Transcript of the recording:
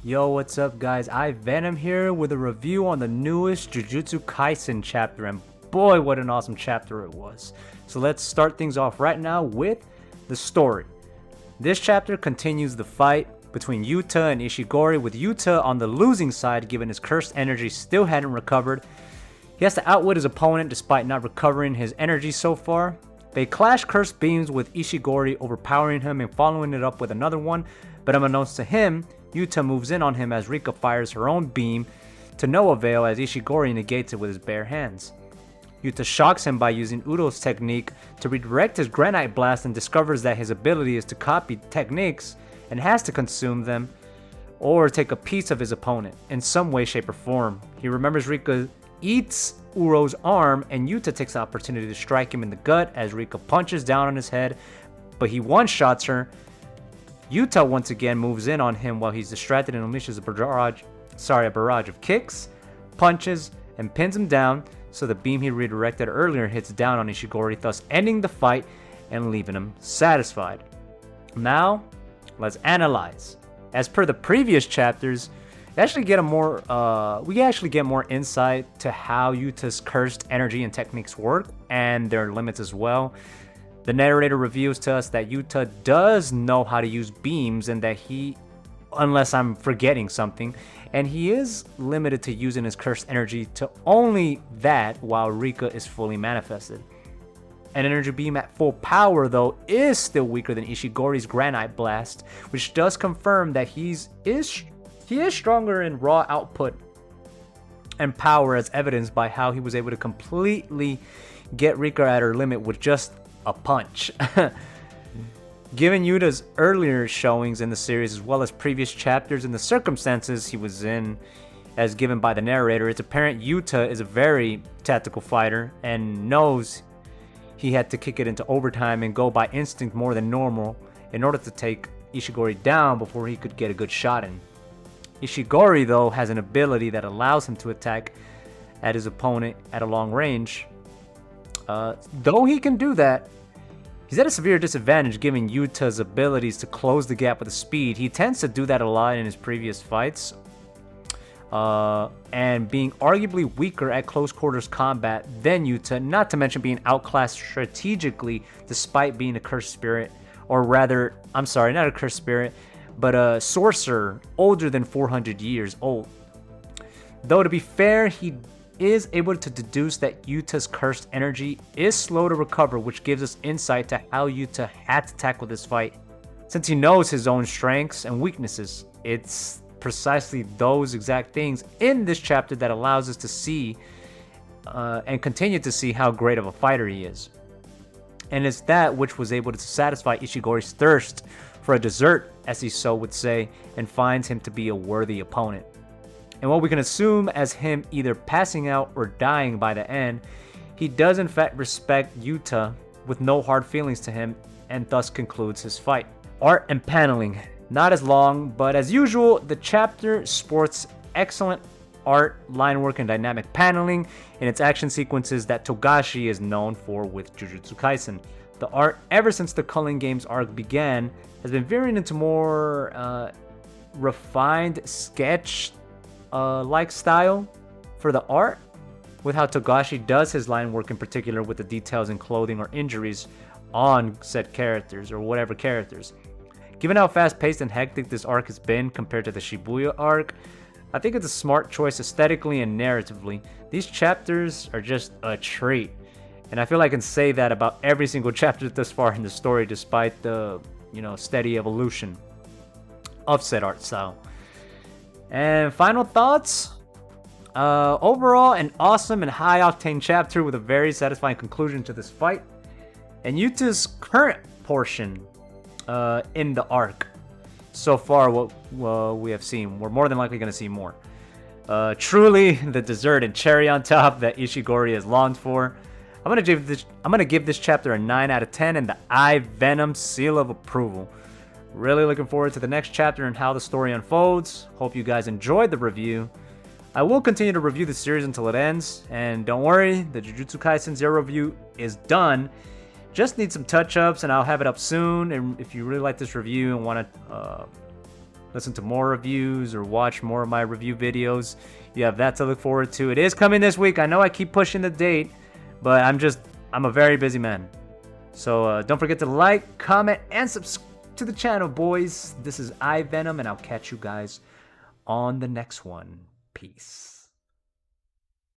Yo, what's up guys? I Venom here with a review on the newest Jujutsu Kaisen chapter, and boy what an awesome chapter it was. So let's start things off right now with the story. This chapter continues the fight between Yuta and Ishigori, with Yuta on the losing side given his cursed energy still hadn't recovered. He has to outwit his opponent despite not recovering his energy so far. They clash cursed beams with Ishigori overpowering him and following it up with another one, but unbeknownst to him, Yuta moves in on him as Rika fires her own beam to no avail as Ishigori negates it with his bare hands. Yuta shocks him by using Udo's technique to redirect his granite blast and discovers that his ability is to copy techniques and has to consume them or take a piece of his opponent in some way, shape, or form. He remembers Rika eats Uro's arm, and Yuta takes the opportunity to strike him in the gut as Rika punches down on his head, but he one-shots her. Yuta once again moves in on him while he's distracted and unleashes a barrage of kicks, punches, and pins him down, so the beam he redirected earlier hits down on Ishigori, thus ending the fight and leaving him satisfied. Now, let's analyze. As per the previous chapters, we actually get more insight to how Yuta's cursed energy and techniques work, and their limits as well. The narrator reveals to us that Yuta does know how to use beams, and that unless I'm forgetting something, and he is limited to using his cursed energy to only that while Rika is fully manifested. An energy beam at full power, though, is still weaker than Ishigori's granite blast, which does confirm that he is stronger in raw output and power, as evidenced by how he was able to completely get Rika at her limit with just a punch. Given Yuta's earlier showings in the series, as well as previous chapters and the circumstances he was in as given by the narrator, it's apparent Yuta is a very tactical fighter and knows he had to kick it into overtime and go by instinct more than normal in order to take Ishigori down before he could get a good shot in. Ishigori, though, has an ability that allows him to attack at his opponent at a long range. Though he can do that, he's at a severe disadvantage given Yuta's abilities to close the gap with speed. He tends to do that a lot in his previous fights, and being arguably weaker at close quarters combat than Yuta, not to mention being outclassed strategically despite being a cursed spirit, or rather, I'm sorry, not a cursed spirit, but a sorcerer older than 400 years old. Though to be fair, he is able to deduce that Yuta's cursed energy is slow to recover, which gives us insight to how Yuta had to tackle this fight. Since he knows his own strengths and weaknesses, it's precisely those exact things in this chapter that allows us to see and continue to see how great of a fighter he is. And it's that which was able to satisfy Ishigori's thirst for a dessert, as he so would say, and finds him to be a worthy opponent. And what we can assume as him either passing out or dying by the end, he does in fact respect Yuta with no hard feelings to him, and thus concludes his fight. Art and paneling. Not as long, but as usual, the chapter sports excellent art, line work, and dynamic paneling in its action sequences that Togashi is known for with Jujutsu Kaisen. The art, ever since the Culling Games arc began, has been veering into more refined sketch like style for the art, with how Togashi does his line work, in particular with the details in clothing or injuries on said characters or whatever characters. Given how fast-paced and hectic this arc has been compared to the Shibuya arc, I think it's a smart choice aesthetically and narratively. These chapters are just a treat, and I feel I can say that about every single chapter thus far in the story, despite the steady evolution of said art style. And final thoughts. Overall, an awesome and high-octane chapter with a very satisfying conclusion to this fight. And Yuta's current portion in the arc. So far, what we have seen, we're more than likely going to see more. Truly, the dessert and cherry on top that Ishigori has longed for. I'm gonna give this chapter a 9 out of 10 and the I Venom seal of approval. Really looking forward to the next chapter and how the story unfolds. Hope you guys enjoyed the review. I will continue to review the series until it ends, and don't worry, the Jujutsu Kaisen Zero review is done. Just need some touch-ups, and I'll have it up soon. And if you really like this review and want to listen to more reviews or watch more of my review videos, you have that to look forward to. It is coming this week. I know I keep pushing the date, but I'm a very busy man. So don't forget to like, comment, and subscribe to the channel, boys. This is Venom, and I'll catch you guys on the next one. Peace.